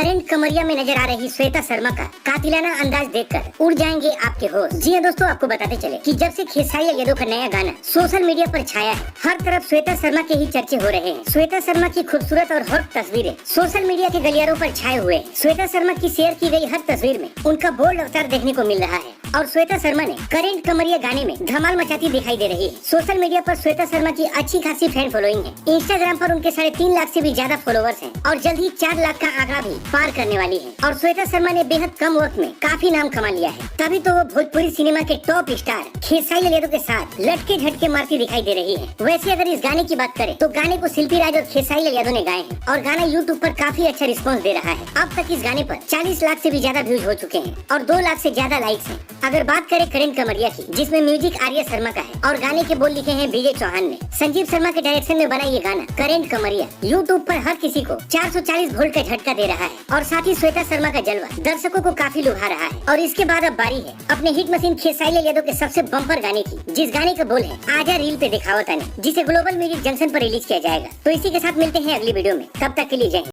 Current कमरिया में नजर आ रही श्वेता शर्मा का कातिलाना अंदाज देखकर उड़ जाएंगे आपके होश। जी हाँ दोस्तों, आपको बताते चले कि जब से खेसारी लाल यादव का नया गाना सोशल मीडिया पर छाया है, हर तरफ श्वेता शर्मा के ही चर्चे हो रहे हैं। श्वेता शर्मा की खूबसूरत और हॉट तस्वीरें सोशल मीडिया के गलियारों पर छाए हुए हैं। श्वेता शर्मा की शेयर की गई हर तस्वीर में उनका बोल्ड अवतार देखने को मिल रहा है और श्वेता शर्मा ने करंट कमरिया गाने में धमाल मचाती दिखाई दे रही है। सोशल मीडिया पर श्वेता शर्मा की अच्छी खासी फैन फॉलोइंग है। इंस्टाग्राम पर उनके 3.5 लाख से भी ज्यादा फॉलोअर्स हैं और जल्द ही 4 लाख का आंकड़ा भी पार करने वाली है। और श्वेता शर्मा ने बेहद कम वक्त में काफी नाम कमा लिया है, तभी तो वो भोजपुरी सिनेमा के टॉप स्टार खेसारी लाल यादव के साथ लटके झटके मारती दिखाई दे रही है। वैसे अगर इस गाने की बात करें तो गाने को शिल्पी राज और खेसारी लाल यादव ने गाए हैं और गाना यूट्यूब पर काफी अच्छा रिस्पॉन्स दे रहा है। अब तक इस गाने पर 40 लाख से भी ज्यादा व्यूज हो चुके हैं और 2 लाख से ज्यादा लाइक्स हैं। अगर बात करें करंट कमरिया की, जिसमें म्यूजिक आर्या शर्मा का है और गाने के बोल लिखे हैं विजय चौहान ने, संजीव शर्मा के डायरेक्शन में बना ये गाना करंट कमरिया यूट्यूब पर हर किसी को 440 वोल्ट का झटका दे रहा है और साथ ही श्वेता शर्मा का जलवा दर्शकों को काफी लुभा रहा है। और इसके बाद अब बारी है अपने हिट मशीन खेसारी लाल यादव के सबसे बम्पर गाने की, जिस गाने का बोल है आजा रील पे दिखावा तने, जिसे ग्लोबल म्यूजिक जंक्शन पर रिलीज किया जाएगा। तो इसी के साथ मिलते हैं अगली वीडियो में, तब तक के लिए जय हिंद।